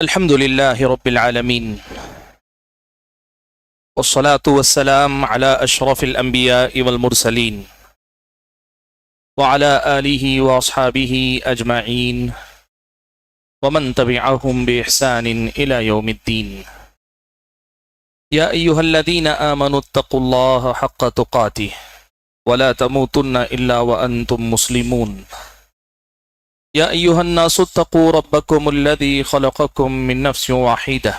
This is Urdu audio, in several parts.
الحمد لله رب العالمين، والصلاة والسلام على أشرف الأنبياء والمرسلين وعلى آله وأصحابه أجمعين ومن تبعهم بإحسان إلى يوم الدين. يا أيها الذين آمنوا اتقوا الله حق تقاته ولا تموتن إلا وأنتم مسلمون. يا أيها الناس اتقوا ربكم الذي خلقكم من نفس واحدة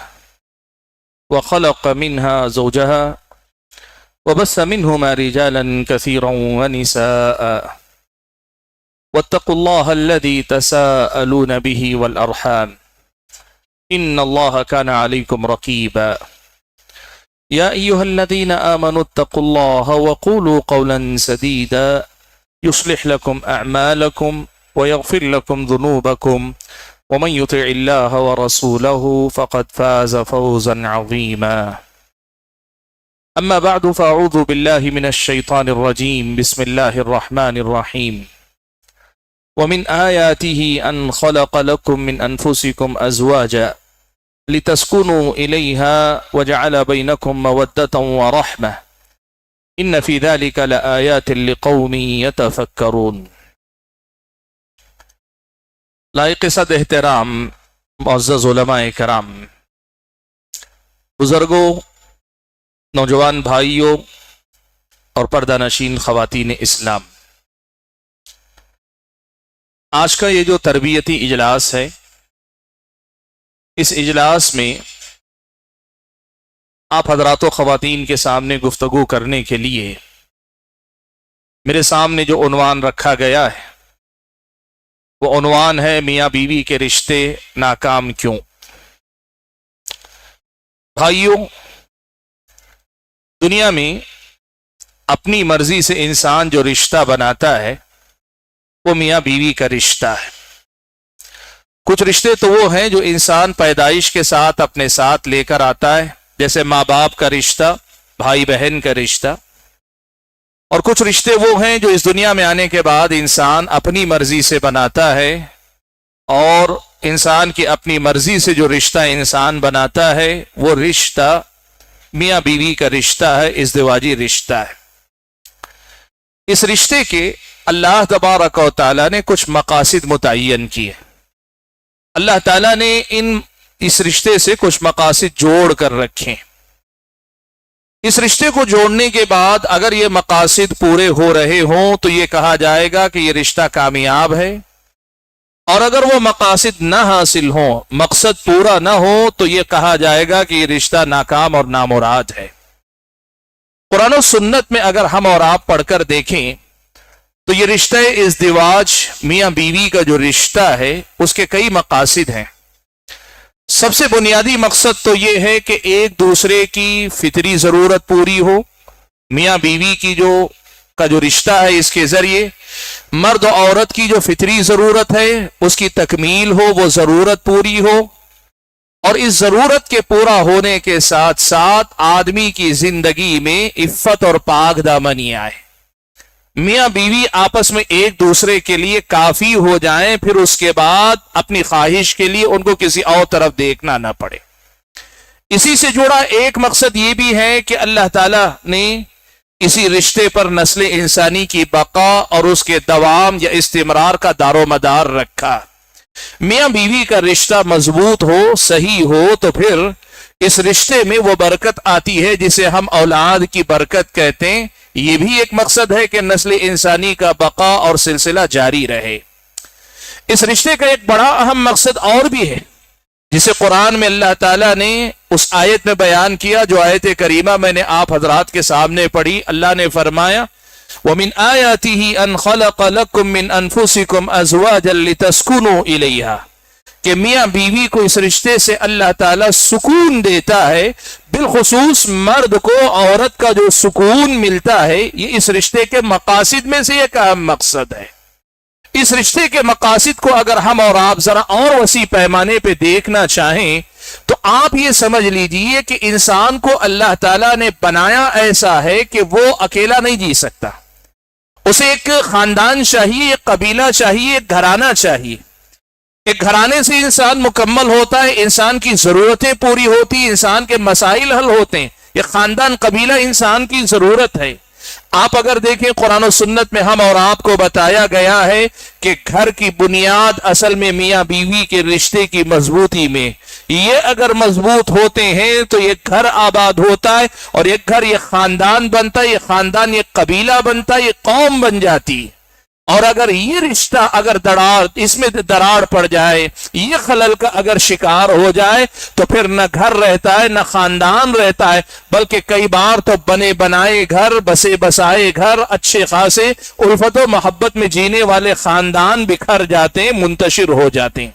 وخلق منها زوجها وبث منهما رجالا كثيرا ونساء واتقوا الله الذي تساءلون به والأرحام إن الله كان عليكم رقيبا. يا أيها الذين آمنوا اتقوا الله وقولوا قولا سديدا يصلح لكم أعمالكم ويغفر لكم ذنوبكم ومن يطع الله ورسوله فقد فاز فوزا عظيما. أما بعد فأعوذ بالله من الشيطان الرجيم. بسم الله الرحمن الرحيم. ومن آياته أن خلق لكم من أنفسكم أزواجا لتسكنوا إليها وجعل بينكم مودة ورحمة إن في ذلك لآيات لقوم يتفكرون. لائق صد احترام معزز علماء کرام، بزرگوں، نوجوان بھائیوں اور پردہ نشین خواتین اسلام، آج کا یہ جو تربیتی اجلاس ہے، اس اجلاس میں آپ حضرات و خواتین کے سامنے گفتگو کرنے کے لیے میرے سامنے جو عنوان رکھا گیا ہے وہ عنوان ہے میاں بیوی کے رشتے ناکام کیوں؟ بھائیوں، دنیا میں اپنی مرضی سے انسان جو رشتہ بناتا ہے وہ میاں بیوی کا رشتہ ہے۔ کچھ رشتے تو وہ ہیں جو انسان پیدائش کے ساتھ اپنے ساتھ لے کر آتا ہے، جیسے ماں باپ کا رشتہ، بھائی بہن کا رشتہ، اور کچھ رشتے وہ ہیں جو اس دنیا میں آنے کے بعد انسان اپنی مرضی سے بناتا ہے، اور انسان کی اپنی مرضی سے جو رشتہ انسان بناتا ہے وہ رشتہ میاں بیوی کا رشتہ ہے، ازدواجی رشتہ ہے۔ اس رشتے کے اللہ تبارک و تعالیٰ نے کچھ مقاصد متعین کیے۔ اللہ تعالیٰ نے اس رشتے سے کچھ مقاصد جوڑ کر رکھے۔ اس رشتے کو جوڑنے کے بعد اگر یہ مقاصد پورے ہو رہے ہوں تو یہ کہا جائے گا کہ یہ رشتہ کامیاب ہے، اور اگر وہ مقاصد نہ حاصل ہوں، مقصد پورا نہ ہو، تو یہ کہا جائے گا کہ یہ رشتہ ناکام اور نامراد ہے۔ قرآن و سنت میں اگر ہم اور آپ پڑھ کر دیکھیں تو یہ رشتہ ازدواج، میاں بیوی کا جو رشتہ ہے، اس کے کئی مقاصد ہیں۔ سب سے بنیادی مقصد تو یہ ہے کہ ایک دوسرے کی فطری ضرورت پوری ہو۔ میاں بیوی کی کا جو رشتہ ہے، اس کے ذریعے مرد و عورت کی جو فطری ضرورت ہے اس کی تکمیل ہو، وہ ضرورت پوری ہو، اور اس ضرورت کے پورا ہونے کے ساتھ ساتھ آدمی کی زندگی میں عفت اور پاک دامنی آئے۔ میاں بیوی آپس میں ایک دوسرے کے لیے کافی ہو جائیں، پھر اس کے بعد اپنی خواہش کے لیے ان کو کسی اور طرف دیکھنا نہ پڑے۔ اسی سے جڑا ایک مقصد یہ بھی ہے کہ اللہ تعالیٰ نے اسی رشتے پر نسل انسانی کی بقا اور اس کے دوام یا استمرار کا دار و مدار رکھا۔ میاں بیوی کا رشتہ مضبوط ہو، صحیح ہو، تو پھر اس رشتے میں وہ برکت آتی ہے جسے ہم اولاد کی برکت کہتے ہیں۔ یہ بھی ایک مقصد ہے کہ نسل انسانی کا بقا اور سلسلہ جاری رہے۔ اس رشتے کا ایک بڑا اہم مقصد اور بھی ہے، جسے قرآن میں اللہ تعالیٰ نے اس آیت میں بیان کیا جو آیت کریمہ میں نے آپ حضرات کے سامنے پڑھی۔ اللہ نے فرمایا وَمِنْ آيَاتِهِ أَنْ خَلَقَ لَكُم مِّنْ أَنفُسِكُمْ أَزْوَاجًا لِتَسْكُنُوا إِلَيْهَا، کہ میاں بیوی کو اس رشتے سے اللہ تعالیٰ سکون دیتا ہے۔ بالخصوص مرد کو عورت کا جو سکون ملتا ہے، یہ اس رشتے کے مقاصد میں سے ایک اہم مقصد ہے۔ اس رشتے کے مقاصد کو اگر ہم اور آپ ذرا اور وسیع پیمانے پہ دیکھنا چاہیں تو آپ یہ سمجھ لیجئے کہ انسان کو اللہ تعالیٰ نے بنایا ایسا ہے کہ وہ اکیلا نہیں جی سکتا، اسے ایک خاندان چاہیے، ایک قبیلہ چاہیے، ایک گھرانہ چاہیے۔ ایک گھرانے سے انسان مکمل ہوتا ہے، انسان کی ضرورتیں پوری ہوتی، انسان کے مسائل حل ہوتے ہیں. یہ خاندان قبیلہ انسان کی ضرورت ہے. آپ اگر دیکھیں قرآن و سنت میں ہم اور آپ کو بتایا گیا ہے کہ گھر کی بنیاد اصل میں میاں بیوی کے رشتے کی مضبوطی میں، یہ اگر مضبوط ہوتے ہیں تو یہ گھر آباد ہوتا ہے، اور یہ گھر یہ خاندان بنتا ہے، یہ خاندان یہ قبیلہ بنتا ہے، یہ قوم بن جاتی. اور اگر یہ رشتہ اگر اس میں دراڑ پڑ جائے، یہ خلل کا اگر شکار ہو جائے، تو پھر نہ گھر رہتا ہے نہ خاندان رہتا ہے، بلکہ کئی بار تو بنے بنائے گھر، بسے بسائے گھر، اچھے خاصے الفت و محبت میں جینے والے خاندان بکھر جاتے ہیں، منتشر ہو جاتے ہیں.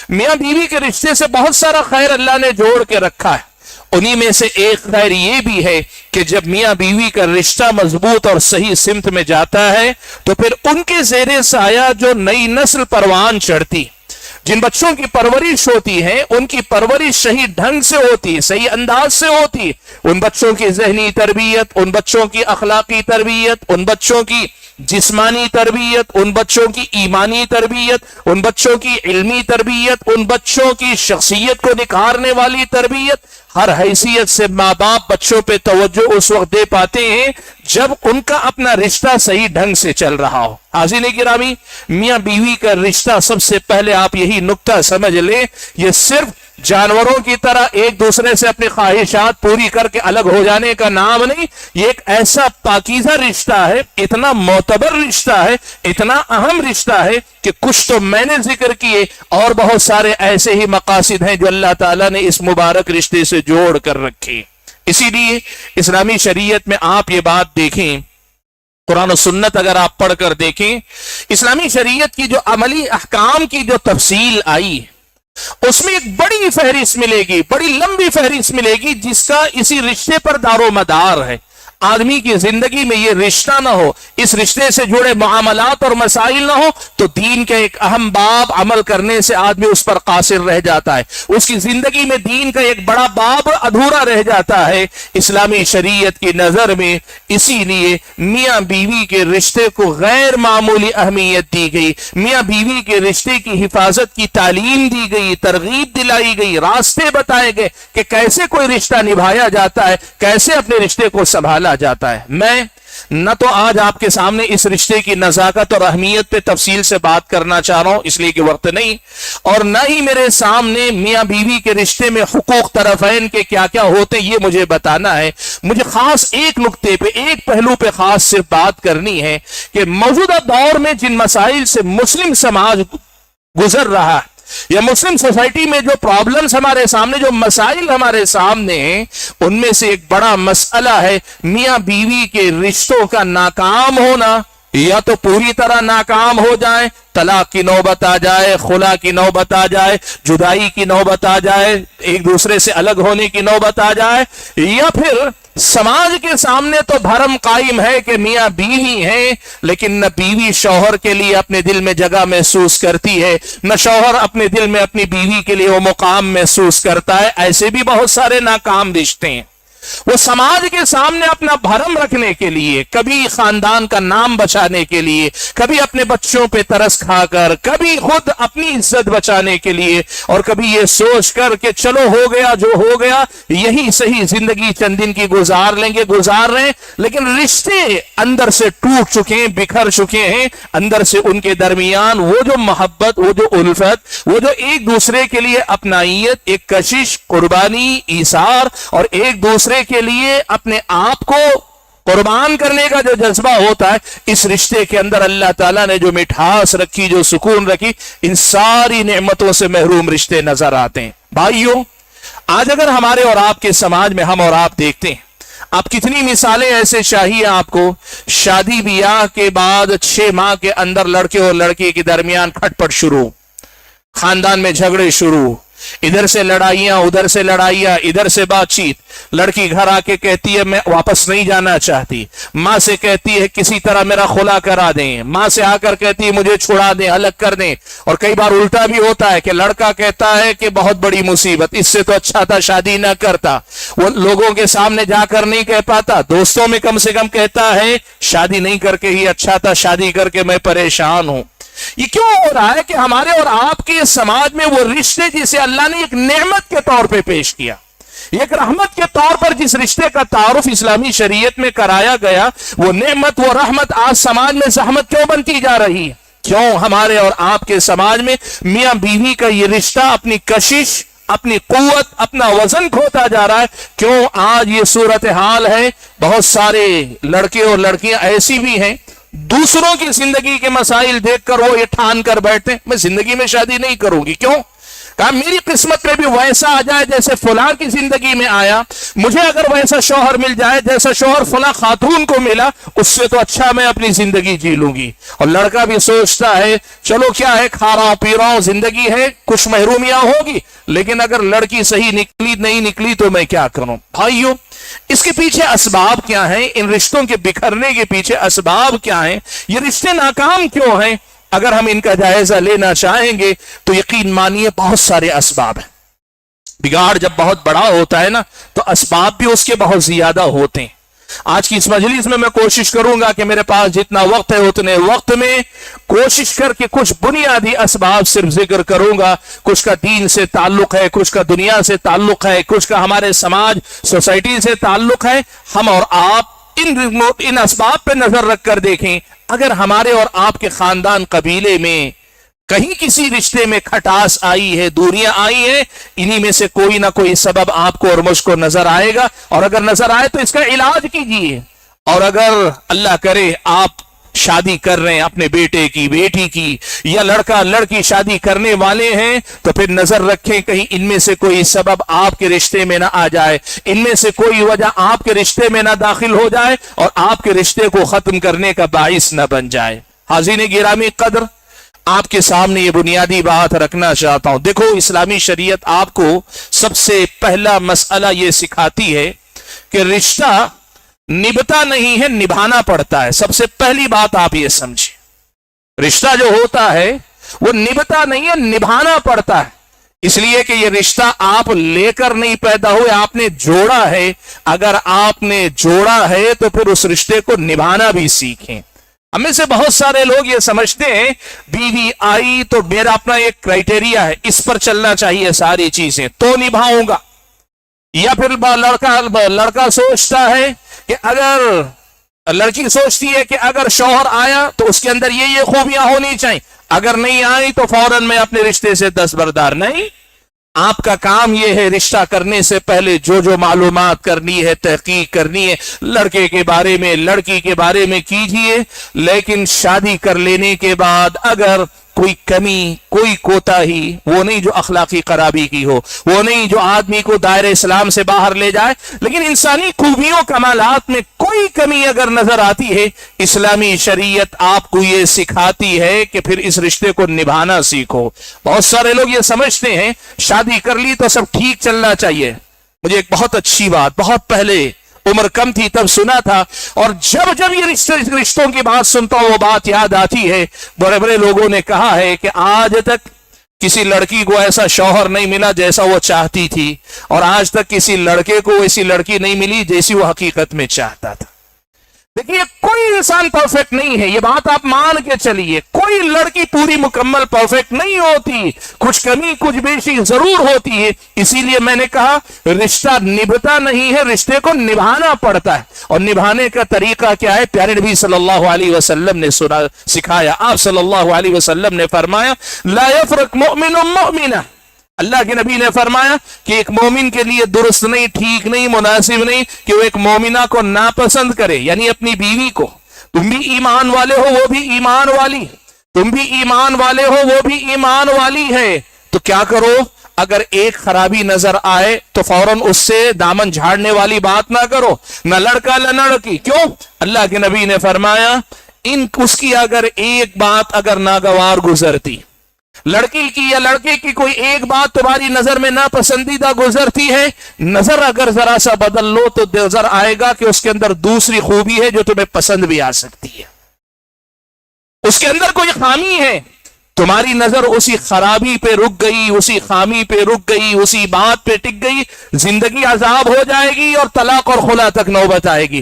میاں بیوی کے رشتے سے بہت سارا خیر اللہ نے جوڑ کے رکھا ہے. انہی میں سے ایک خیر یہ بھی ہے کہ جب میاں بیوی کا رشتہ مضبوط اور صحیح سمت میں جاتا ہے تو پھر ان کے زیر سایہ جو نئی نسل پروان چڑھتی، جن بچوں کی پرورش ہوتی ہے، ان کی پرورش صحیح ڈھنگ سے ہوتی، صحیح انداز سے ہوتی. ان بچوں کی ذہنی تربیت، ان بچوں کی اخلاقی تربیت، ان بچوں کی جسمانی تربیت، ان بچوں کی ایمانی تربیت، ان بچوں کی علمی تربیت، ان بچوں کی شخصیت کو نکھارنے والی تربیت، ہر حیثیت سے ماں باپ بچوں پہ توجہ اس وقت دے پاتے ہیں جب ان کا اپنا رشتہ صحیح ڈھنگ سے چل رہا ہو. حاضرین گرامی، میاں بیوی کا رشتہ سب سے پہلے آپ یہی نکتہ سمجھ لیں، یہ صرف جانوروں کی طرح ایک دوسرے سے اپنی خواہشات پوری کر کے الگ ہو جانے کا نام نہیں. یہ ایک ایسا پاکیزہ رشتہ ہے، اتنا معتبر رشتہ ہے، اتنا اہم رشتہ ہے کہ کچھ تو میں نے ذکر کیے، اور بہت سارے ایسے ہی مقاصد ہیں جو اللہ تعالیٰ نے اس مبارک رشتے سے جوڑ کر رکھے. اسی لیے اسلامی شریعت میں آپ یہ بات دیکھیں، قرآن و سنت اگر آپ پڑھ کر دیکھیں، اسلامی شریعت کی جو عملی احکام کی جو تفصیل آئی، اس میں ایک بڑی فہرست ملے گی، بڑی لمبی فہرست ملے گی، جس کا اسی رشتے پر دار و مدار ہے. آدمی کی زندگی میں یہ رشتہ نہ ہو، اس رشتے سے جڑے معاملات اور مسائل نہ ہو، تو دین کا ایک اہم باب عمل کرنے سے آدمی اس پر قاصر رہ جاتا ہے. اس کی زندگی میں دین کا ایک بڑا باب ادھورا رہ جاتا ہے. اسلامی شریعت کی نظر میں اسی لیے میاں بیوی کے رشتے کو غیر معمولی اہمیت دی گئی. میاں بیوی کے رشتے کی حفاظت کی تعلیم دی گئی، ترغیب دلائی گئی، راستے بتائے گئے کہ کیسے کوئی رشتہ نبھایا جاتا ہے، کیسے اپنے رشتے کو سنبھالا جاتا ہے. میں نہ تو آج آپ کے سامنے اس رشتے کی نزاکت اور اہمیت پہ تفصیل سے بات کرنا چاہ رہا ہوں، اس لیے کہ وقت نہیں، اور نہ ہی میرے سامنے میاں بیوی کے رشتے میں حقوق طرفین کے کیا کیا ہوتے ہیں یہ مجھے بتانا ہے. مجھے خاص ایک نقطے پہ، ایک پہلو پہ خاص صرف بات کرنی ہے کہ موجودہ دور میں جن مسائل سے مسلم سماج گزر رہا ہے، یا مسلم سوسائٹی میں جو پرابلمز ہمارے سامنے، جو مسائل ہمارے سامنے ہیں، ان میں سے ایک بڑا مسئلہ ہے میاں بیوی کے رشتوں کا ناکام ہونا، یا تو پوری طرح ناکام ہو جائیں، طلاق کی نوبت آ جائے، خلا کی نوبت آ جائے، جدائی کی نوبت آ جائے، ایک دوسرے سے الگ ہونے کی نوبت آ جائے، یا پھر سماج کے سامنے تو بھرم قائم ہے کہ میاں بیوی ہیں، لیکن نہ بیوی شوہر کے لیے اپنے دل میں جگہ محسوس کرتی ہے، نہ شوہر اپنے دل میں اپنی بیوی کے لیے وہ مقام محسوس کرتا ہے. ایسے بھی بہت سارے ناکام رشتے ہیں. وہ سماج کے سامنے اپنا بھرم رکھنے کے لیے، کبھی خاندان کا نام بچانے کے لیے، کبھی اپنے بچوں پہ ترس کھا کر، کبھی خود اپنی عزت بچانے کے لیے، اور کبھی یہ سوچ کر کہ چلو ہو گیا جو ہو گیا، یہی صحیح زندگی چند دن کی گزار لیں گے، گزار رہے ہیں، لیکن رشتے اندر سے ٹوٹ چکے ہیں، بکھر چکے ہیں. اندر سے ان کے درمیان وہ جو محبت، وہ جو الفت، وہ جو ایک دوسرے کے لیے اپنائیت، ایک کشش، قربانی، ایثار، اور ایک دوسرے کے لیے اپنے آپ کو قربان کرنے کا جو جذبہ ہوتا ہے، اس رشتے کے اندر اللہ تعالیٰ نے جو مٹھاس رکھی، جو سکون رکھی، ان ساری نعمتوں سے محروم رشتے نظر آتے ہیں. بھائیوں، آج اگر ہمارے اور آپ کے سماج میں ہم اور آپ دیکھتے ہیں، آپ کتنی مثالیں ایسے چاہیے آپ کو، شادی بیاہ کے بعد 6 ماہ کے اندر لڑکے اور لڑکی کے درمیان کھٹ پٹ شروع، خاندان میں جھگڑے شروع، ادھر سے لڑائیاں، ادھر سے لڑائیاں، ادھر سے بات چیت. لڑکی گھر آ کے کہتی ہے میں واپس نہیں جانا چاہتی، ماں سے کہتی ہے کسی طرح میرا خلا کرا دیں، ماں سے آ کر کہتی ہے مجھے چھڑا دیں، الگ کر دیں. اور کئی بار الٹا بھی ہوتا ہے کہ لڑکا کہتا ہے کہ بہت بڑی مصیبت، اس سے تو اچھا تھا شادی نہ کرتا. وہ لوگوں کے سامنے جا کر نہیں کہہ پاتا، دوستوں میں کم سے کم کہتا ہے شادی نہیں کر کے ہی اچھا تھا، شادی کر کے میں پریشان ہوں. یہ کیوں ہو رہا ہے کہ ہمارے اور آپ کے سماج میں وہ رشتے جسے اللہ نے ایک نعمت کے طور پہ پیش کیا، ایک رحمت کے طور پر جس رشتے کا تعارف اسلامی شریعت میں کرایا گیا، وہ نعمت وہ رحمت آج سماج میں زحمت کیوں بنتی جا رہی ہے؟ کیوں ہمارے اور آپ کے سماج میں میاں بیوی کا یہ رشتہ اپنی کشش، اپنی قوت، اپنا وزن کھوتا جا رہا ہے؟ کیوں آج یہ صورتحال ہے؟ بہت سارے لڑکے اور لڑکیاں ایسی بھی ہیں دوسروں کی زندگی کے مسائل دیکھ کر وہ یہ ٹھان کر بیٹھتے ہیں میں زندگی میں شادی نہیں کروں گی۔ کیوں؟ کہا میری قسمت میں بھی ویسا آ جائے جیسے فلاں کی زندگی میں آیا، مجھے اگر ویسا شوہر مل جائے جیسا شوہر فلاں خاتون کو ملا، اس سے تو اچھا میں اپنی زندگی جی لوں گی۔ اور لڑکا بھی سوچتا ہے چلو کیا ہے، کھا رہا ہوں پی رہا ہوں، زندگی ہے، کچھ محرومیاں ہوگی، لیکن اگر لڑکی صحیح نکلی نہیں نکلی تو میں کیا کروں؟ بھائیو، اس کے پیچھے اسباب کیا ہیں؟ ان رشتوں کے بکھرنے کے پیچھے اسباب کیا ہیں؟ یہ رشتے ناکام کیوں ہیں؟ اگر ہم ان کا جائزہ لینا چاہیں گے تو یقین مانیے بہت سارے اسباب ہیں۔ بگاڑ جب بہت بڑا ہوتا ہے نا تو اسباب بھی اس کے بہت زیادہ ہوتے ہیں۔ آج کی اس مجلس میں کوشش کروں گا کہ میرے پاس جتنا وقت ہے اتنے وقت میں کوشش کر کے کچھ بنیادی اسباب صرف ذکر کروں گا۔ کچھ کا دین سے تعلق ہے، کچھ کا دنیا سے تعلق ہے، کچھ کا ہمارے سماج سوسائٹی سے تعلق ہے۔ ہم اور آپ ان اسباب پہ نظر رکھ کر دیکھیں، اگر ہمارے اور آپ کے خاندان قبیلے میں کہیں کسی رشتے میں کھٹاس آئی ہے، دوریاں آئی ہیں، انہی میں سے کوئی نہ کوئی سبب آپ کو اور مجھ کو نظر آئے گا، اور اگر نظر آئے تو اس کا علاج کیجیے۔ اور اگر اللہ کرے آپ شادی کر رہے ہیں اپنے بیٹے کی، بیٹی کی، یا لڑکا لڑکی شادی کرنے والے ہیں، تو پھر نظر رکھیں کہیں ان میں سے کوئی سبب آپ کے رشتے میں نہ آ جائے، ان میں سے کوئی وجہ آپ کے رشتے میں نہ داخل ہو جائے اور آپ کے رشتے کو ختم کرنے کا باعث نہ بن جائے۔ حاضرین گرامی قدر، آپ کے سامنے یہ بنیادی بات رکھنا چاہتا ہوں۔ دیکھو، اسلامی شریعت آپ کو سب سے پہلا مسئلہ یہ سکھاتی ہے کہ رشتہ نبھتا نہیں ہے، نبھانا پڑتا ہے۔ سب سے پہلی بات آپ یہ سمجھیں، رشتہ جو ہوتا ہے وہ نبھتا نہیں ہے، نبھانا پڑتا ہے۔ اس لیے کہ یہ رشتہ آپ لے کر نہیں پیدا ہوئے، آپ نے جوڑا ہے۔ اگر آپ نے جوڑا ہے تو پھر اس رشتے کو نبھانا بھی سیکھیں۔ ہم میں سے بہت سارے لوگ یہ سمجھتے ہیں بیوی آئی تو میرا اپنا ایک کرائٹیریا ہے، اس پر چلنا چاہیے ساری چیزیں تو نبھاؤں گا۔ یا پھر لڑکا سوچتا ہے کہ اگر لڑکی سوچتی ہے کہ اگر شوہر آیا تو اس کے اندر یہ خوبیاں ہونی چاہیے، اگر نہیں آئی تو فوراً میں اپنے رشتے سے دستبردار۔ نہیں، آپ کا کام یہ ہے رشتہ کرنے سے پہلے جو معلومات کرنی ہے، تحقیق کرنی ہے، لڑکے کے بارے میں، لڑکی کے بارے میں کیجئے، لیکن شادی کر لینے کے بعد اگر کوئی کمی، کوئی کوتاہی، وہ نہیں جو اخلاقی خرابی کی ہو، وہ نہیں جو آدمی کو دائرہ اسلام سے باہر لے جائے، لیکن انسانی خوبیوں کمالات میں کوئی کمی اگر نظر آتی ہے، اسلامی شریعت آپ کو یہ سکھاتی ہے کہ پھر اس رشتے کو نبھانا سیکھو۔ بہت سارے لوگ یہ سمجھتے ہیں شادی کر لی تو سب ٹھیک چلنا چاہیے۔ مجھے ایک بہت اچھی بات، بہت پہلے عمر کم تھی تب سنا تھا، اور جب یہ رشتوں کی بات سنتا ہوں وہ بات یاد آتی ہے۔ بڑے بڑے لوگوں نے کہا ہے کہ آج تک کسی لڑکی کو ایسا شوہر نہیں ملا جیسا وہ چاہتی تھی، اور آج تک کسی لڑکے کو ایسی لڑکی نہیں ملی جیسی وہ حقیقت میں چاہتا تھا۔ دیکھیے، کوئی انسان پرفیکٹ نہیں ہے، یہ بات آپ مان کے چلیے۔ کوئی لڑکی پوری مکمل پرفیکٹ نہیں ہوتی، کچھ کمی کچھ بیشی ضرور ہوتی ہے۔ اسی لیے میں نے کہا رشتہ نبھتا نہیں ہے، رشتے کو نبھانا پڑتا ہے۔ اور نبھانے کا طریقہ کیا ہے؟ پیارے نبی صلی اللہ علیہ وسلم نے سکھایا۔ آپ صلی اللہ علیہ وسلم نے فرمایا لا یفرق مؤمن مؤمنہ، اللہ کے نبی نے فرمایا کہ ایک مومن کے لیے درست نہیں، ٹھیک نہیں، مناسب نہیں کہ وہ ایک مومنہ کو ناپسند کرے، یعنی اپنی بیوی کو۔ تم بھی ایمان والے ہو، وہ بھی ایمان والی، تم بھی ایمان والے ہو، وہ بھی ایمان والی ہے، تو کیا کرو؟ اگر ایک خرابی نظر آئے تو فوراً اس سے دامن جھاڑنے والی بات نہ کرو، نہ لڑکا نہ لڑکی۔ کیوں؟ اللہ کے نبی نے فرمایا اس کی اگر ایک بات اگر ناگوار گزرتی، لڑکی کی یا لڑکے کی کوئی ایک بات تمہاری نظر میں ناپسندیدہ گزرتی ہے، نظر اگر ذرا سا بدل لو تو نظر آئے گا کہ اس کے اندر دوسری خوبی ہے جو تمہیں پسند بھی آ سکتی ہے، اس کے اندر کوئی خامی ہے۔ تمہاری نظر اسی خرابی پہ رک گئی، اسی خامی پہ رک گئی، اسی بات پہ ٹک گئی، زندگی عذاب ہو جائے گی اور طلاق اور خلا تک نوبت آئے گی۔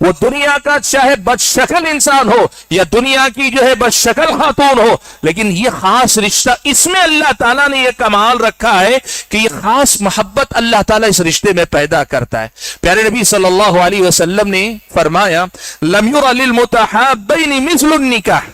وہ دنیا کا چاہے بدشکل انسان ہو یا دنیا کی جو ہے بدشکل خاتون ہو، لیکن یہ خاص رشتہ، اس میں اللہ تعالیٰ نے یہ کمال رکھا ہے کہ یہ خاص محبت اللہ تعالیٰ اس رشتے میں پیدا کرتا ہے۔ پیارے نبی صلی اللہ علیہ وسلم نے فرمایا لم یر للمتحابین مثل النکاح،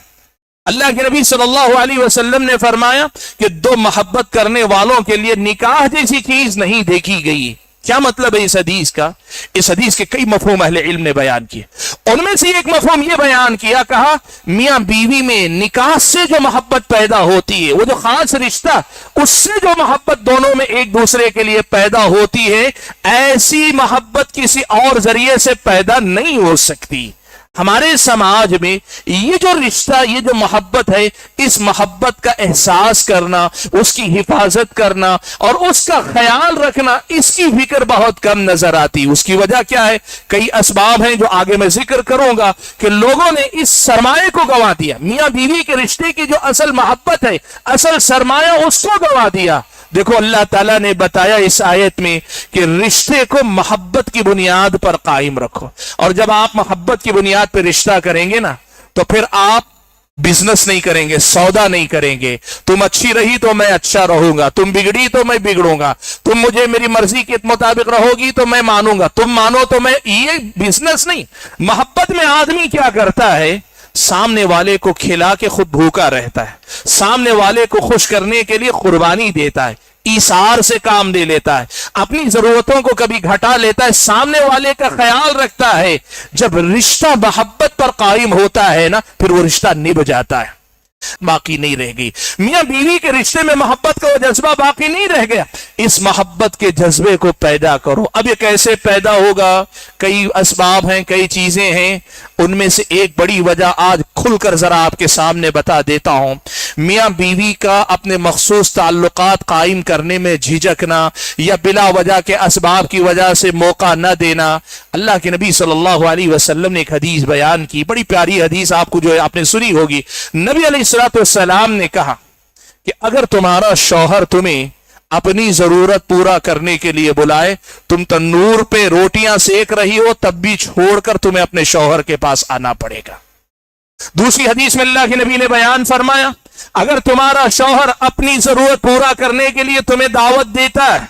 اللہ کے نبی صلی اللہ علیہ وسلم نے فرمایا کہ دو محبت کرنے والوں کے لیے نکاح جیسی چیز نہیں دیکھی گئی۔ کیا مطلب ہے اس حدیث کا؟ اس حدیث کے کئی مفہوم اہل علم نے بیان کیے، ان میں سے ایک مفہوم یہ بیان کیا، کہا میاں بیوی میں نکاح سے جو محبت پیدا ہوتی ہے، وہ جو خاص رشتہ، اس سے جو محبت دونوں میں ایک دوسرے کے لیے پیدا ہوتی ہے، ایسی محبت کسی اور ذریعے سے پیدا نہیں ہو سکتی۔ ہمارے سماج میں یہ جو رشتہ، یہ جو محبت ہے، اس محبت کا احساس کرنا، اس کی حفاظت کرنا اور اس کا خیال رکھنا، اس کی فکر بہت کم نظر آتی۔ اس کی وجہ کیا ہے؟ کئی اسباب ہیں جو آگے میں ذکر کروں گا کہ لوگوں نے اس سرمایہ کو گنوا دیا، میاں بیوی کے رشتے کی جو اصل محبت ہے، اصل سرمایہ، اس کو گنوا دیا۔ دیکھو اللہ تعالیٰ نے بتایا اس آیت میں کہ رشتے کو محبت کی بنیاد پر قائم رکھو، اور جب آپ محبت کی بنیاد پر رشتہ کریں گے نا تو پھر آپ بزنس نہیں کریں گے، سودا نہیں کریں گے۔ تم اچھی رہی تو میں اچھا رہوں گا، تم بگڑی تو میں بگڑوں گا، تم مجھے میری مرضی کے مطابق رہو گی تو میں مانوں گا، تم مانو تو میں، یہ بزنس نہیں۔ محبت میں آدمی کیا کرتا ہے؟ سامنے والے کو کھلا کے خود بھوکا رہتا ہے، سامنے والے کو خوش کرنے کے لیے قربانی دیتا ہے، ایثار سے کام دے لیتا ہے، اپنی ضرورتوں کو کبھی گھٹا لیتا ہے، سامنے والے کا خیال رکھتا ہے۔ جب رشتہ محبت پر قائم ہوتا ہے نا، پھر وہ رشتہ نبھ جاتا ہے، باقی نہیں رہ گئی۔ میاں بیوی کے رشتے میں محبت کا وہ جذبہ باقی نہیں رہ گیا۔ اس محبت کے جذبے کو پیدا کرو۔ اب یہ کیسے پیدا ہوگا؟ کئی اسباب ہیں، کئی چیزیں ہیں، ان میں سے ایک بڑی وجہ آج کھل کر ذرا آپ کے سامنے بتا دیتا ہوں۔ میاں بیوی کا اپنے مخصوص تعلقات قائم کرنے میں جھجکنا یا بلا وجہ کے اسباب کی وجہ سے موقع نہ دینا۔ اللہ کے نبی صلی اللہ علیہ وسلم نے ایک حدیث بیان کی، بڑی پیاری حدیث، آپ کو جو ہے آپ نے سنی ہوگی۔ نبی علیہ السلام نے کہا کہ اگر تمہارا شوہر تمہیں اپنی ضرورت پورا کرنے کے لیے بلائے، تم تنور پہ روٹیاں سیک رہی ہو، تب بھی چھوڑ کر تمہیں اپنے شوہر کے پاس آنا پڑے گا۔ دوسری حدیث میں اللہ کے نبی نے بیان فرمایا، اگر تمہارا شوہر اپنی ضرورت پورا کرنے کے لیے تمہیں دعوت دیتا ہے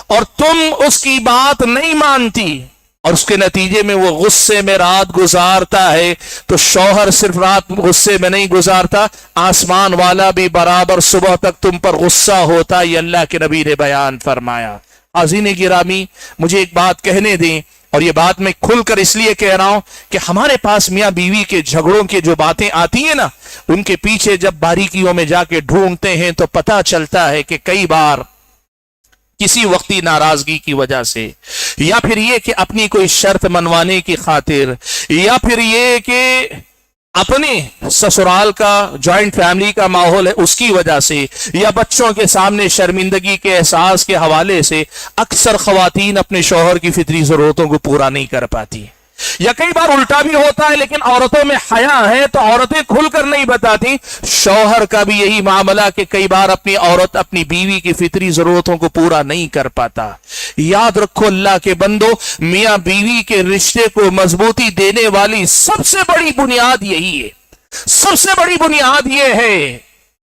اور تم اس کی بات نہیں مانتی اور اس کے نتیجے میں وہ غصے میں رات گزارتا ہے، تو شوہر صرف رات غصے میں نہیں گزارتا، آسمان والا بھی برابر صبح تک تم پر غصہ ہوتا، یہ اللہ کے نبی نے بیان فرمایا۔ حاضرین گرامی، مجھے ایک بات کہنے دیں، اور یہ بات میں کھل کر اس لیے کہہ رہا ہوں کہ ہمارے پاس میاں بیوی کے جھگڑوں کی جو باتیں آتی ہیں نا، ان کے پیچھے جب باریکیوں میں جا کے ڈھونڈتے ہیں تو پتہ چلتا ہے کہ کئی بار کسی وقتی ناراضگی کی وجہ سے، یا پھر یہ کہ اپنی کوئی شرط منوانے کی خاطر، یا پھر یہ کہ اپنے سسرال کا جوائنٹ فیملی کا ماحول ہے اس کی وجہ سے، یا بچوں کے سامنے شرمندگی کے احساس کے حوالے سے، اکثر خواتین اپنے شوہر کی فطری ضرورتوں کو پورا نہیں کر پاتی۔ یا کئی بار الٹا بھی ہوتا ہے، لیکن عورتوں میں حیا ہے تو عورتیں کھل کر نہیں بتاتی۔ شوہر کا بھی یہی معاملہ کہ کئی بار اپنی عورت اپنی بیوی کی فطری ضرورتوں کو پورا نہیں کر پاتا۔ یاد رکھو اللہ کے بندو، میاں بیوی کے رشتے کو مضبوطی دینے والی سب سے بڑی بنیاد یہی ہے، سب سے بڑی بنیاد یہ ہے۔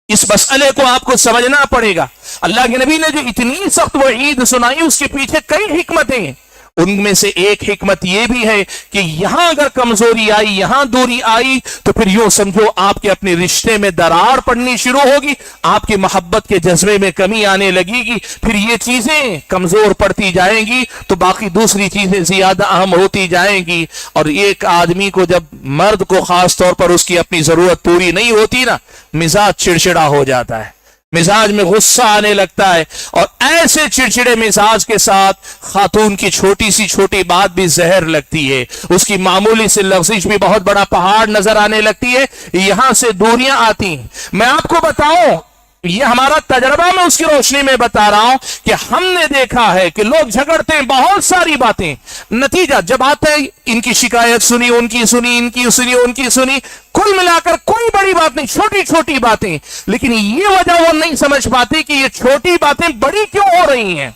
اس مسئلے کو آپ کو سمجھنا پڑے گا۔ اللہ کے نبی نے جو اتنی سخت وعید سنائی، اس کے پیچھے کئی حکمتیں ہیں۔ ان میں سے ایک حکمت یہ بھی ہے کہ یہاں اگر کمزوری آئی، یہاں دوری آئی، تو پھر یوں سمجھو آپ کے اپنے رشتے میں درار پڑنی شروع ہوگی، آپ کی محبت کے جذبے میں کمی آنے لگے گی، پھر یہ چیزیں کمزور پڑتی جائیں گی تو باقی دوسری چیزیں زیادہ اہم ہوتی جائیں گی۔ اور ایک آدمی کو، جب مرد کو خاص طور پر اس کی اپنی ضرورت پوری نہیں ہوتی نا، مزاج چڑچڑا ہو جاتا ہے، مزاج میں غصہ آنے لگتا ہے، اور ایسے چڑچڑے مزاج کے ساتھ خاتون کی چھوٹی سی چھوٹی بات بھی زہر لگتی ہے، اس کی معمولی سے لغزش بھی بہت بڑا پہاڑ نظر آنے لگتی ہے، یہاں سے دوریاں آتی ہیں۔ میں آپ کو بتاؤں، یہ ہمارا تجربہ، میں اس کی روشنی میں بتا رہا ہوں کہ ہم نے دیکھا ہے کہ لوگ جھگڑتے ہیں بہت ساری باتیں، نتیجہ جب آتا ہے ان کی شکایت سنی، ان کی سنی، ان کی سنی، ان کی سنی، کل ملا کر کوئی بڑی بات نہیں، چھوٹی چھوٹی باتیں، لیکن یہ وجہ وہ نہیں سمجھ پاتی کہ یہ چھوٹی باتیں بڑی کیوں ہو رہی ہیں۔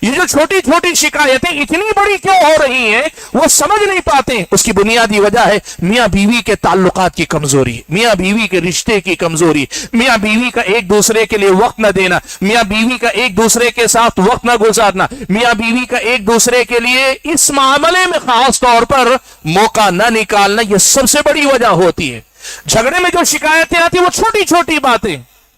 یہ جو چھوٹی چھوٹی شکایتیں اتنی بڑی کیوں ہو رہی ہیں وہ سمجھ نہیں پاتے. اس کی بنیادی وجہ ہے میاں بیوی کے تعلقات کی کمزوری, میاں بیوی کے رشتے کی کمزوری, میاں بیوی کا ایک دوسرے کے لیے وقت نہ دینا, میاں بیوی کا ایک دوسرے کے ساتھ وقت نہ گزارنا, میاں بیوی کا ایک دوسرے کے لیے اس معاملے میں خاص طور پر موقع نہ نکالنا, یہ سب سے بڑی وجہ ہوتی ہے. جھگڑے میں جو شکایتیں آتی ہیں وہ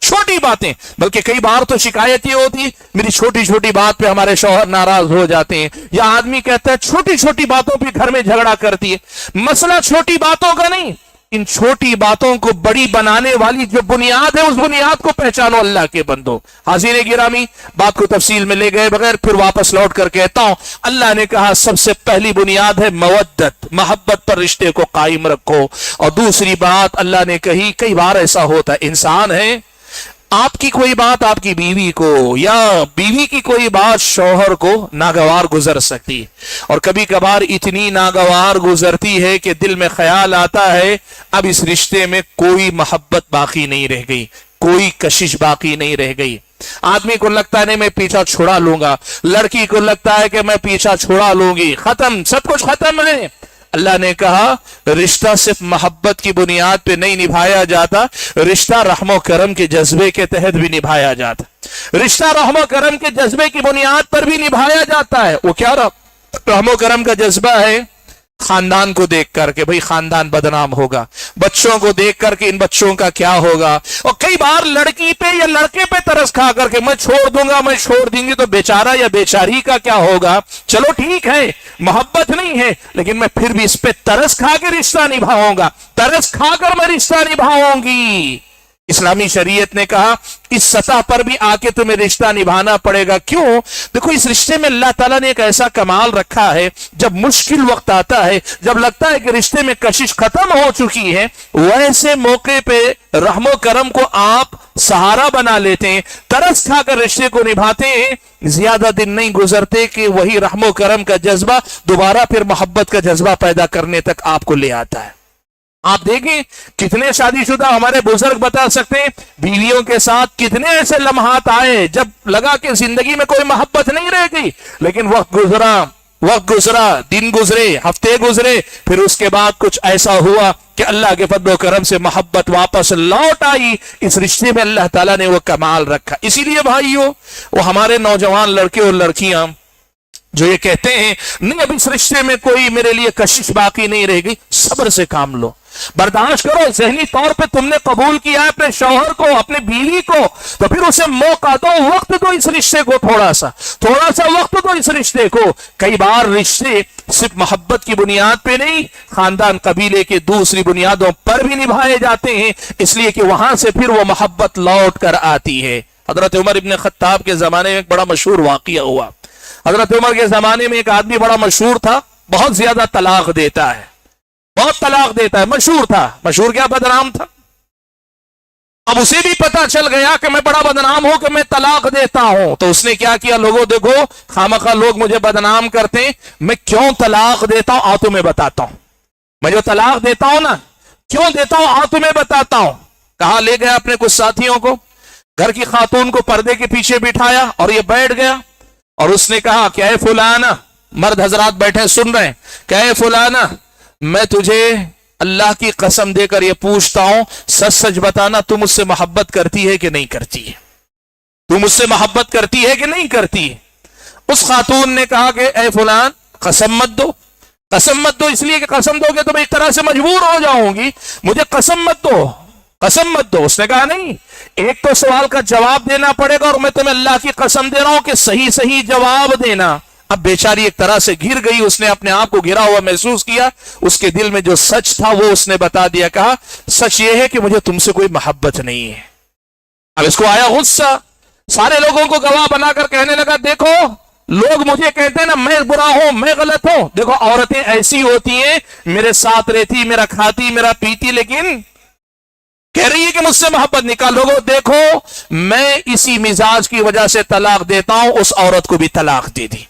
چھوٹی باتیں, بلکہ کئی بار تو شکایت یہ ہوتی میری چھوٹی چھوٹی بات پہ ہمارے شوہر ناراض ہو جاتے ہیں, یا آدمی کہتا ہے چھوٹی چھوٹی باتوں پہ گھر میں جھگڑا کرتی ہے. مسئلہ چھوٹی باتوں کا نہیں, ان چھوٹی باتوں کو بڑی بنانے والی جو بنیاد ہے اس بنیاد کو پہچانو اللہ کے بندو. حاضرین گرامی, بات کو تفصیل میں لے گئے بغیر پھر واپس لوٹ کر کہتا ہوں, اللہ نے کہا سب سے پہلی بنیاد ہے مودت, محبت پر رشتے کو قائم رکھو. اور دوسری بات اللہ نے کہی, کئی بار ایسا ہوتا ہے انسان ہے, آپ کی کوئی بات آپ کی بیوی کو یا بیوی کی کوئی بات شوہر کو ناگوار گزر سکتی ہے, اور کبھی کبھار اتنی ناگوار گزرتی ہے کہ دل میں خیال آتا ہے اب اس رشتے میں کوئی محبت باقی نہیں رہ گئی, کوئی کشش باقی نہیں رہ گئی. آدمی کو لگتا ہے نہیں میں پیچھا چھڑا لوں گا, لڑکی کو لگتا ہے کہ میں پیچھا چھڑا لوں گی, ختم, سب کچھ ختم ہے. اللہ نے کہا رشتہ صرف محبت کی بنیاد پہ نہیں نبھایا جاتا, رشتہ رحم و کرم کے جذبے کے تحت بھی نبھایا جاتا, رشتہ رحم و کرم کے جذبے کی بنیاد پر بھی نبھایا جاتا ہے. وہ کیا رحم و کرم کا جذبہ ہے؟ خاندان کو دیکھ کر کے بھئی خاندان بدنام ہوگا, بچوں کو دیکھ کر کے ان بچوں کا کیا ہوگا, اور کئی بار لڑکی پہ یا لڑکے پہ ترس کھا کر کے میں چھوڑ دوں گا, میں چھوڑ دیں گی تو بیچارہ یا بیچاری کا کیا ہوگا. چلو ٹھیک ہے محبت نہیں ہے, لیکن میں پھر بھی اس پہ ترس کھا کے رشتہ نبھاؤں گا, ترس کھا کر میں رشتہ نبھاؤں گی. اسلامی شریعت نے کہا اس سطح پر بھی آ کے تمہیں رشتہ نبھانا پڑے گا. کیوں؟ دیکھو اس رشتے میں اللہ تعالیٰ نے ایک ایسا کمال رکھا ہے, جب مشکل وقت آتا ہے, جب لگتا ہے کہ رشتے میں کشش ختم ہو چکی ہے, ویسے موقع پہ رحم و کرم کو آپ سہارا بنا لیتے ہیں, ترس کھا کر رشتے کو نبھاتے ہیں. زیادہ دن نہیں گزرتے کہ وہی رحم و کرم کا جذبہ دوبارہ پھر محبت کا جذبہ پیدا کرنے تک آپ کو لے آتا ہے. آپ دیکھیں کتنے شادی شدہ ہمارے بزرگ بتا سکتے ہیں بیویوں کے ساتھ کتنے ایسے لمحات آئے جب لگا کہ زندگی میں کوئی محبت نہیں رہ گئی, لیکن وقت گزرا, دن گزرے, ہفتے گزرے, پھر اس کے بعد کچھ ایسا ہوا کہ اللہ کے فضل و کرم سے محبت واپس لوٹ آئی. اس رشتے میں اللہ تعالیٰ نے وہ کمال رکھا. اسی لیے بھائیو, وہ ہمارے نوجوان لڑکے اور لڑکیاں جو یہ کہتے ہیں نہیں اب اس رشتے میں کوئی میرے لیے کشش باقی نہیں رہ گئی, صبر سے کام لو, برداشت کرو. ذہنی طور پہ تم نے قبول کیا ہے اپنے شوہر کو, اپنے بیوی کو, تو پھر اسے موقع دو, وقت دو اس رشتے کو, تھوڑا سا وقت دو اس رشتے کو. کئی بار رشتے صرف محبت کی بنیاد پہ نہیں, خاندان قبیلے کے دوسری بنیادوں پر بھی نبھائے جاتے ہیں, اس لیے کہ وہاں سے پھر وہ محبت لوٹ کر آتی ہے. حضرت عمر ابن خطاب کے زمانے میں ایک بڑا مشہور واقعہ ہوا. حضرت عمر کے زمانے میں ایک آدمی بڑا مشہور تھا, بہت زیادہ طلاق دیتا ہے, مشہور تھا. مشہور کیا؟ بدنام تھا. اب اسے بھی پتا چل گیا کہ میں بڑا بدنام ہوں کہ میں طلاق دیتا ہوں, تو اس نے کیا کیا, لوگوں دیکھو خامخواہ لوگ مجھے بدنام کرتے ہیں, میں کیوں طلاق دیتا ہوں آؤ تمہیں بتاتا ہوں. میں جو طلاق دیتا ہوں نا کیوں دیتا ہوں آؤ تمہیں بتاتا ہوں. کہا لے گیا اپنے کچھ ساتھیوں کو, گھر کی خاتون کو پردے کے پیچھے بٹھایا اور یہ بیٹھ گیا, اور اس نے کہا کہ اے فلانا, مرد حضرات بیٹھے سن رہے ہیں, کہ اے فلانا میں تجھے اللہ کی قسم دے کر یہ پوچھتا ہوں, سچ سچ بتانا تو مجھ سے محبت کرتی ہے کہ نہیں کرتی ہے, تو مجھ سے محبت کرتی ہے کہ نہیں کرتی ہے. اس خاتون نے کہا کہ اے فلان قسم مت دو, قسم مت دو, اس لیے کہ قسم دو گے تو میں اس طرح سے مجبور ہو جاؤں گی, مجھے قسم مت دو, قسم مت دو. اس نے کہا نہیں, ایک تو سوال کا جواب دینا پڑے گا اور میں تمہیں اللہ کی قسم دے رہا ہوں کہ صحیح جواب دینا. اب بیچاری ایک طرح سے گر گئی, اس نے اپنے آپ کو گرا ہوا محسوس کیا, اس کے دل میں جو سچ تھا وہ اس نے بتا دیا. کہا سچ یہ ہے کہ مجھے تم سے کوئی محبت نہیں ہے. اب اس کو آیا غصہ, سارے لوگوں کو گواہ بنا کر کہنے لگا دیکھو لوگ مجھے کہتے ہیں نا میں برا ہوں, میں غلط ہوں, دیکھو عورتیں ایسی ہوتی ہیں میرے ساتھ رہتی, میرا کھاتی, میرا پیتی, لیکن کہہ رہی ہے کہ مجھ سے محبت نکال. لوگوں دیکھو میں اسی مزاج کی وجہ سے طلاق دیتا ہوں. اس عورت کو بھی طلاق دے دی.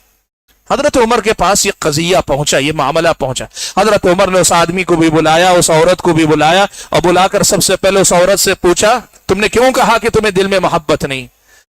حضرت عمر کے پاس یہ قضیہ پہنچا, یہ معاملہ پہنچا. حضرت عمر نے اس آدمی کو بھی بلایا, اس عورت کو بھی بلایا, اور بلا کر سب سے پہلے اس عورت سے پوچھا تم نے کیوں کہا کہ تمہیں دل میں محبت نہیں؟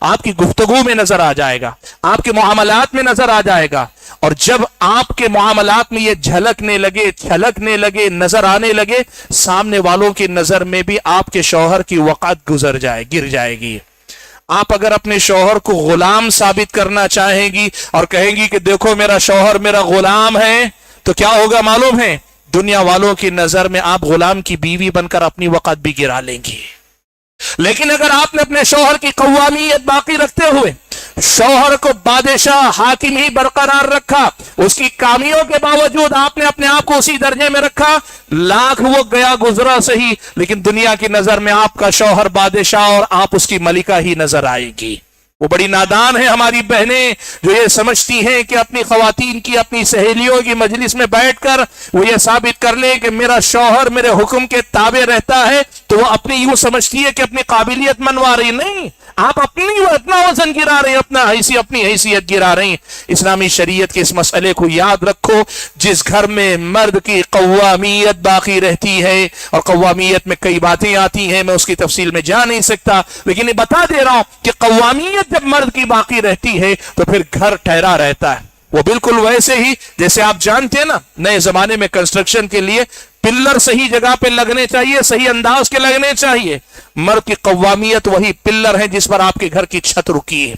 آپ کی گفتگو میں نظر آ جائے گا، آپ کے معاملات میں نظر آ جائے گا. اور جب آپ کے معاملات میں یہ جھلکنے لگے، چھلکنے لگے، نظر آنے لگے، سامنے والوں کی نظر میں بھی آپ کے شوہر کی وقت گر جائے گی. آپ اگر اپنے شوہر کو غلام ثابت کرنا چاہیں گی اور کہیں گی کہ دیکھو میرا شوہر میرا غلام ہے، تو کیا ہوگا معلوم ہے؟ دنیا والوں کی نظر میں آپ غلام کی بیوی بن کر اپنی وقت بھی گرا لیں گی. لیکن اگر آپ نے اپنے شوہر کی قوامیت باقی رکھتے ہوئے شوہر کو بادشاہ حاکم ہی برقرار رکھا، اس کی کامیوں کے باوجود آپ نے اپنے آپ کو اسی درجے میں رکھا، لاکھ وہ گیا گزرا صحیح، لیکن دنیا کی نظر میں آپ کا شوہر بادشاہ اور آپ اس کی ملکہ ہی نظر آئے گی. وہ بڑی نادان ہے ہماری بہنیں جو یہ سمجھتی ہیں کہ اپنی خواتین کی، اپنی سہیلیوں کی مجلس میں بیٹھ کر وہ یہ ثابت کر لیں کہ میرا شوہر میرے حکم کے تابع رہتا ہے، تو وہ اپنی یوں سمجھتی ہے کہ اپنی قابلیت منوا رہی. نہیں، آپ اپنا وزن گرا رہے ہیں، اپنی حیثیت گرا رہی ہیں. اسلامی شریعت کے اس مسئلے کو یاد رکھو. جس گھر میں مرد کی قوامیت باقی رہتی ہے، اور قوامیت میں کئی باتیں آتی ہیں، میں اس کی تفصیل میں جا نہیں سکتا، لیکن یہ بتا دے رہا ہوں کہ قوامیت جب مرد کی باقی رہتی ہے تو پھر گھر ٹھہرا رہتا ہے. وہ بالکل ویسے ہی جیسے آپ جانتے ہیں نا، نئے زمانے میں کنسٹرکشن کے لیے پلر صحیح جگہ پہ لگنے چاہیے، صحیح انداز کے لگنے چاہیے. مرد کی قوامیت وہی پلر ہے جس پر آپ کے گھر کی چھت رکی ہے.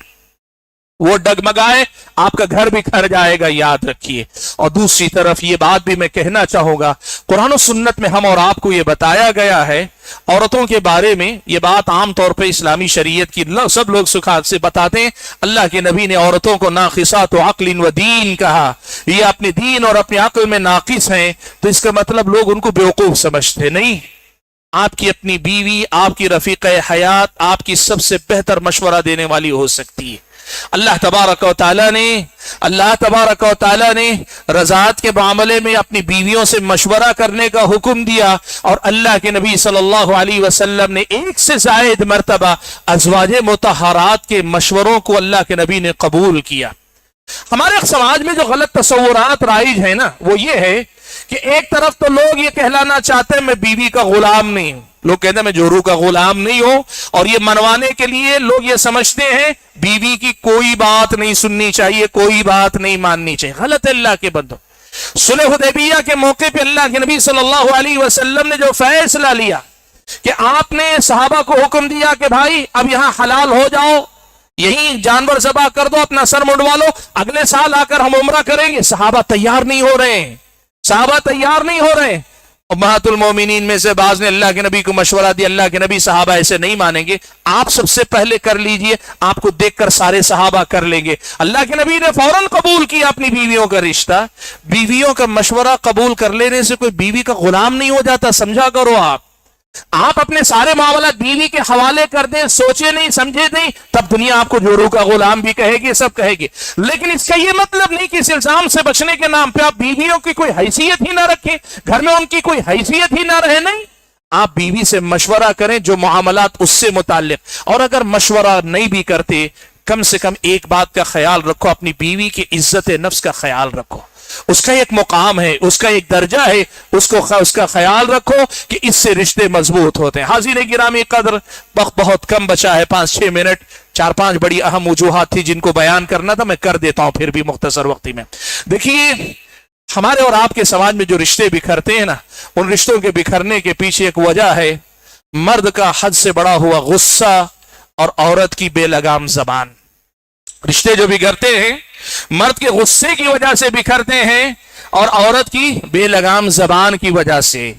وہ ڈگمگائے آپ کا گھر بھی کھر جائے گا، یاد رکھیے. اور دوسری طرف یہ بات بھی میں کہنا چاہوں گا، قرآن و سنت میں ہم اور آپ کو یہ بتایا گیا ہے عورتوں کے بارے میں. یہ بات عام طور پہ اسلامی شریعت کی سب لوگ سکھا سے بتاتے ہیں. اللہ کے نبی نے عورتوں کو ناقصات عقل و دین کہا، یہ اپنے دین اور اپنے عقل میں ناقص ہیں. تو اس کا مطلب لوگ ان کو بیوقوف سمجھتے نہیں. آپ کی اپنی بیوی آپ کی رفیق حیات آپ کی سب سے بہتر مشورہ دینے والی ہو سکتی ہے. اللہ تبارک و تعالی نے رضاعت کے معاملے میں اپنی بیویوں سے مشورہ کرنے کا حکم دیا، اور اللہ کے نبی صلی اللہ علیہ وسلم نے ایک سے زائد مرتبہ ازواج مطہرات کے مشوروں کو اللہ کے نبی نے قبول کیا. ہمارے سماج میں جو غلط تصورات رائج ہیں نا، وہ یہ ہے کہ ایک طرف تو لوگ یہ کہلانا چاہتے ہیں میں بیوی کا غلام نہیں ہوں، لوگ کہتے ہیں میں جورو کا غلام نہیں ہوں، اور یہ منوانے کے لیے لوگ یہ سمجھتے ہیں بیوی کی کوئی بات نہیں سننی چاہیے، کوئی بات نہیں ماننی چاہیے. غلط ہے اللہ کے بندو. صلح حدیبیہ کے موقع پہ اللہ کے نبی صلی اللہ علیہ وسلم نے جو فیصلہ لیا کہ آپ نے صحابہ کو حکم دیا کہ بھائی اب یہاں حلال ہو جاؤ، یہی جانور ذبح کر دو، اپنا سر منڈوا لو، اگلے سال آ کر ہم عمرہ کریں گے. صحابہ تیار نہیں ہو رہے ہیں، امہات المومنین میں سے بعض نے اللہ کے نبی کو مشورہ دیا. اللہ کے نبی صحابہ ایسے نہیں مانیں گے، آپ سب سے پہلے کر لیجئے، آپ کو دیکھ کر سارے صحابہ کر لیں گے. اللہ کے نبی نے فوراً قبول کیا اپنی بیویوں کا رشتہ. بیویوں کا مشورہ قبول کر لینے سے کوئی بیوی کا غلام نہیں ہو جاتا، سمجھا کرو. آپ اپنے سارے معاملات بیوی کے حوالے کر دیں، سوچے نہیں سمجھے نہیں، تب دنیا آپ کو جورو کا غلام بھی کہے گی، سب کہے گی. لیکن اس کا یہ مطلب نہیں کہ اس الزام سے بچنے کے نام پہ آپ بیویوں کی کوئی حیثیت ہی نہ رکھیں، گھر میں ان کی کوئی حیثیت ہی نہ رہے. نہیں، آپ بیوی سے مشورہ کریں جو معاملات اس سے متعلق. اور اگر مشورہ نہیں بھی کرتے، کم سے کم ایک بات کا خیال رکھو، اپنی بیوی کی عزت نفس کا خیال رکھو. اس کا ایک مقام ہے، اس کا ایک درجہ ہے، اس کا خیال رکھو کہ اس سے رشتے مضبوط ہوتے ہیں. حاضرین گرامی قدر، وقت بہت کم بچا ہے، 5-6 منٹ. 4-5 بڑی اہم وجوہات تھی جن کو بیان کرنا تھا، میں کر دیتا ہوں پھر بھی مختصر وقتی میں. دیکھیے، ہمارے اور آپ کے سماج میں جو رشتے بکھرتے ہیں نا، ان رشتوں کے بکھرنے کے پیچھے ایک وجہ ہے مرد کا حد سے بڑا ہوا غصہ اور عورت کی بے لگام زبان. رشتے جو بگڑتے ہیں مرد کے غصے کی وجہ سے بکھرتے ہیں اور عورت کی بے لگام زبان کی وجہ سے.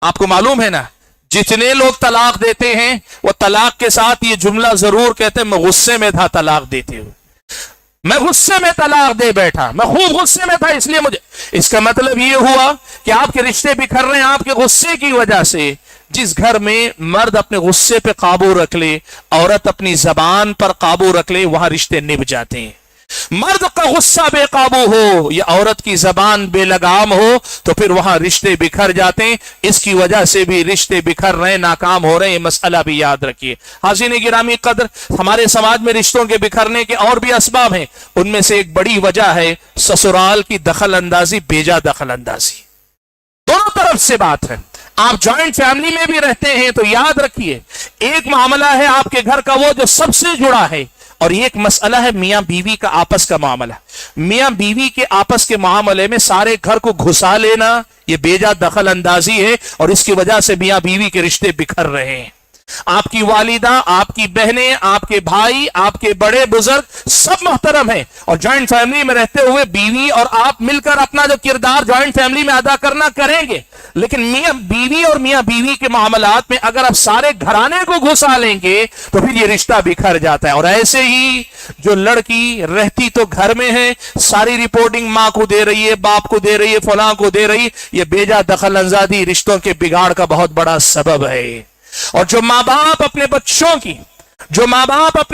آپ کو معلوم ہے نا، جتنے لوگ طلاق دیتے ہیں وہ طلاق کے ساتھ یہ جملہ ضرور کہتے ہیں میں غصے میں تھا طلاق دیتے ہوئے، میں غصے میں طلاق دے بیٹھا، میں خوب غصے میں تھا اس لیے مجھے. اس کا مطلب یہ ہوا کہ آپ کے رشتے بکھر رہے ہیں آپ کے غصے کی وجہ سے. جس گھر میں مرد اپنے غصے پہ قابو رکھ لے، عورت اپنی زبان پر قابو رکھ لے، وہاں رشتے نبھ جاتے ہیں. مرد کا غصہ بے قابو ہو یا عورت کی زبان بے لگام ہو تو پھر وہاں رشتے بکھر جاتے ہیں. اس کی وجہ سے بھی رشتے بکھر رہے ہیں، ناکام ہو رہے ہیں. مسئلہ بھی یاد رکھیے. حاضرین گرامی قدر، ہمارے سماج میں رشتوں کے بکھرنے کے اور بھی اسباب ہیں. ان میں سے ایک بڑی وجہ ہے سسرال کی دخل اندازی، بیجا دخل اندازی. دونوں طرف سے بات ہے. آپ جوائنٹ فیملی میں بھی رہتے ہیں تو یاد رکھیے، ایک معاملہ ہے آپ کے گھر کا وہ جو سب سے جڑا ہے، اور یہ ایک مسئلہ ہے میاں بیوی کا آپس کا معاملہ. میاں بیوی کے آپس کے معاملے میں سارے گھر کو گھسا لینا یہ بیجا دخل اندازی ہے, اور اس کی وجہ سے میاں بیوی کے رشتے بکھر رہے ہیں. آپ کی والدہ, آپ کی بہنیں, آپ کے بھائی, آپ کے بڑے بزرگ سب محترم ہیں, اور جوائنٹ فیملی میں رہتے ہوئے بیوی اور آپ مل کر اپنا جو کردار جوائنٹ فیملی میں ادا کرنا کریں گے. لیکن میاں بیوی اور میاں بیوی کے معاملات میں اگر آپ سارے گھرانے کو گھسا لیں گے تو پھر یہ رشتہ بکھر جاتا ہے. اور ایسے ہی جو لڑکی رہتی تو گھر میں ہے, ساری رپورٹنگ ماں کو دے رہی ہے, باپ کو دے رہی ہے, فلاں کو دے رہی, یہ بیجا دخل اندازی رشتوں کے بگاڑ کا بہت بڑا سبب ہے. اور جو ماں باپ اپنے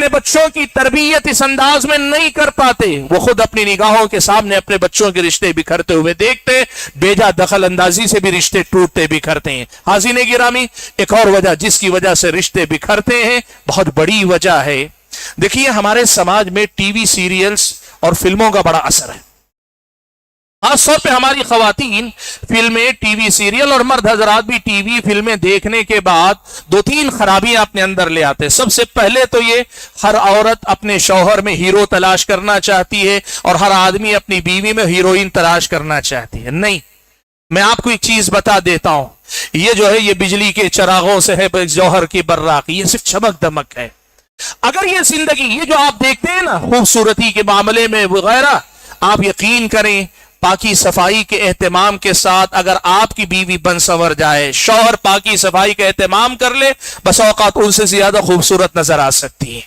بچوں کی تربیت اس انداز میں نہیں کر پاتے, وہ خود اپنی نگاہوں کے سامنے اپنے بچوں کے رشتے بکھرتے ہوئے دیکھتے, بیجا دخل اندازی سے بھی رشتے ٹوٹتے بکھرتے ہیں. حاضرین گرامی, ایک اور وجہ جس کی وجہ سے رشتے بکھرتے ہیں, بہت بڑی وجہ ہے. دیکھیے ہمارے سماج میں ٹی وی سیریلز اور فلموں کا بڑا اثر ہے. خاص طور پہ ہماری خواتین فلمیں, ٹی وی سیریل, اور مرد حضرات بھی ٹی وی فلمیں دیکھنے کے بعد 2-3 خرابیاں اپنے اندر لے آتے ہیں. سب سے پہلے تو یہ, ہر عورت اپنے شوہر میں ہیرو تلاش کرنا چاہتی ہے اور ہر آدمی اپنی بیوی میں ہیروئن تلاش کرنا چاہتی ہے. نہیں, میں آپ کو ایک چیز بتا دیتا ہوں, یہ جو ہے یہ بجلی کے چراغوں سے ہے جوہر کی براقی, یہ صرف چمک دمک ہے. اگر یہ زندگی, یہ جو آپ دیکھتے ہیں نا خوبصورتی کے معاملے میں وغیرہ, آپ یقین کریں پاکی صفائی کے اہتمام کے ساتھ اگر آپ کی بیوی بن سنور جائے, شوہر پاکی صفائی کا اہتمام کر لے, بس اوقات ان سے زیادہ خوبصورت نظر آ سکتی ہے.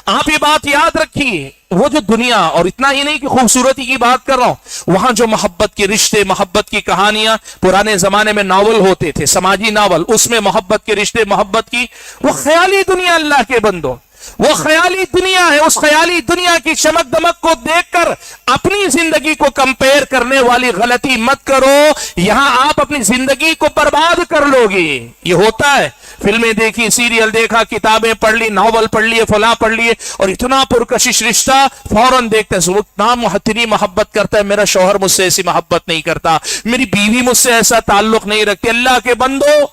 آپ یہ بات یاد رکھیے, وہ جو دنیا, اور اتنا ہی نہیں کہ خوبصورتی کی بات کر رہا ہوں, وہاں جو محبت کے رشتے, محبت کی کہانیاں, پرانے زمانے میں ناول ہوتے تھے, سماجی ناول, اس میں محبت کے رشتے, محبت کی وہ خیالی دنیا, اللہ کے بندوں وہ خیالی دنیا ہے. اس خیالی دنیا کی چمک دمک کو دیکھ کر اپنی زندگی کو کمپیر کرنے والی غلطی مت کرو, یہاں آپ اپنی زندگی کو برباد کر لو گے. یہ ہوتا ہے, فلمیں دیکھی, سیریل دیکھا, کتابیں پڑھ لی, ناول پڑھ لیے, فلاں پڑھ لیے, اور اتنا پرکشش رشتہ فوراً دیکھتے ہیں وہ اتنا اتنی محبت کرتا ہے, میرا شوہر مجھ سے ایسی محبت نہیں کرتا, میری بیوی مجھ سے ایسا تعلق نہیں رکھتی. اللہ کے بندو,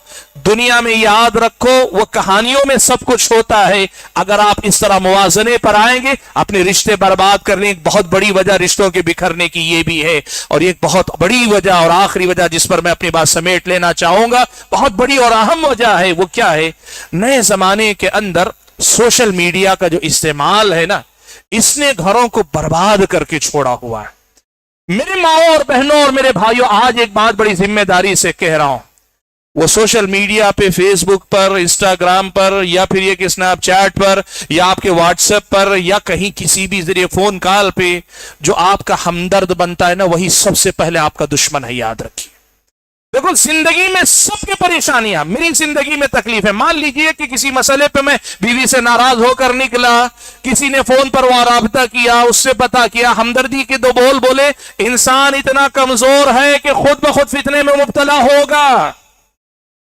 دنیا میں یاد رکھو وہ کہانیوں میں سب کچھ ہوتا ہے. اگر آپ اس طرح موازنے پر آئیں گے, اپنے رشتے برباد کرنے ایک بہت بڑی وجہ رشتوں کے بکھرنے کی یہ بھی ہے. اور ایک بہت بڑی وجہ اور آخری وجہ جس پر میں اپنی بات سمیٹ لینا چاہوں گا, بہت بڑی اور اہم وجہ ہے, وہ کیا ہے؟ نئے زمانے کے اندر سوشل میڈیا کا جو استعمال ہے نا, اس نے گھروں کو برباد کر کے چھوڑا ہوا ہے. میرے ماؤں اور بہنوں اور میرے بھائیوں, آج ایک بات بڑی ذمہ داری سے کہہ رہا ہوں, وہ سوشل میڈیا پہ, فیس بک پر, انسٹاگرام پر, یا پھر یہ کہ اسنیپ چیٹ پر, یا آپ کے واٹس ایپ پر, یا کہیں کسی بھی ذریعے فون کال پہ جو آپ کا ہمدرد بنتا ہے نا, وہی سب سے پہلے آپ کا دشمن ہے. یاد رکھیے, دیکھو زندگی میں سب کے پریشانیاں, میری زندگی میں تکلیف ہے. مان لیجئے کہ کسی مسئلے پہ میں بیوی سے ناراض ہو کر نکلا, کسی نے فون پر رابطہ کیا, اس سے پتا کیا, ہمدردی کے 2 بول بولے, انسان اتنا کمزور ہے کہ خود بخود فتنے میں مبتلا ہوگا,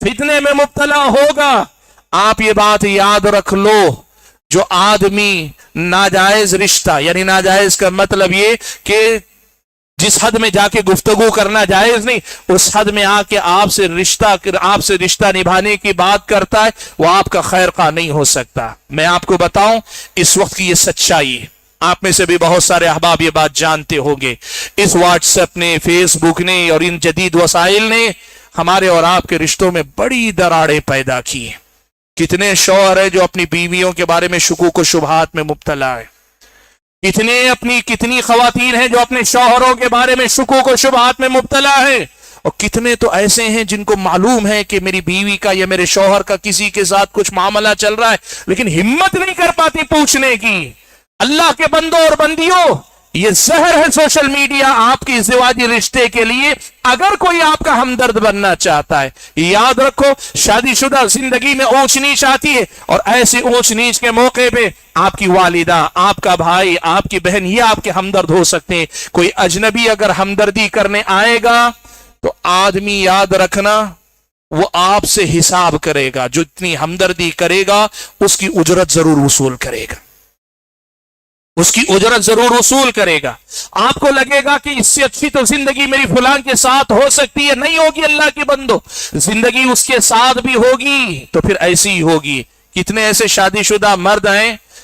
فتنے میں مبتلا ہوگا. آپ یہ بات یاد رکھ لو, جو آدمی ناجائز رشتہ, یعنی ناجائز کا مطلب یہ کہ جس حد میں جا کے گفتگو کرنا جائز نہیں, اس حد میں آ کے آپ سے رشتہ نبھانے کی بات کرتا ہے, وہ آپ کا خیر خواہ نہیں ہو سکتا. میں آپ کو بتاؤں اس وقت کی یہ سچائی ہے, آپ میں سے بھی بہت سارے احباب یہ بات جانتے ہوں گے. اس واٹس ایپ نے, فیس بک نے اور ان جدید وسائل نے ہمارے اور آپ کے رشتوں میں بڑی دراڑیں پیدا کی ہیں. کتنے شوہر ہیں جو اپنی بیویوں کے بارے میں شکوک و شبہات میں مبتلا ہیں, کتنی خواتین ہیں جو اپنے شوہروں کے بارے میں شکوک و شبہات میں مبتلا ہیں, اور کتنے تو ایسے ہیں جن کو معلوم ہے کہ میری بیوی کا یا میرے شوہر کا کسی کے ساتھ کچھ معاملہ چل رہا ہے, لیکن ہمت نہیں کر پاتی پوچھنے کی. اللہ کے بندوں اور بندیوں, یہ زہر ہے سوشل میڈیا آپ کے ازدواجی رشتے کے لیے. اگر کوئی آپ کا ہمدرد بننا چاہتا ہے, یاد رکھو شادی شدہ زندگی میں اونچ نیچ آتی ہے, اور ایسی اونچ نیچ کے موقع پہ آپ کی والدہ, آپ کا بھائی, آپ کی بہن, یہ آپ کے ہمدرد ہو سکتے ہیں. کوئی اجنبی اگر ہمدردی کرنے آئے گا تو آدمی یاد رکھنا وہ آپ سے حساب کرے گا, جو اتنی ہمدردی کرے گا اس کی اجرت ضرور وصول کرے گا, اس کی اجرت ضرور وصول کرے گا. آپ کو لگے گا کہ اس سے اچھی تو زندگی میری فلاں کے ساتھ ہو سکتی ہے, نہیں ہوگی. اللہ کے بندو, زندگی اس کے ساتھ بھی ہوگی تو پھر ایسی ہی ہوگی. کتنے ایسے شادی شدہ مرد ہیں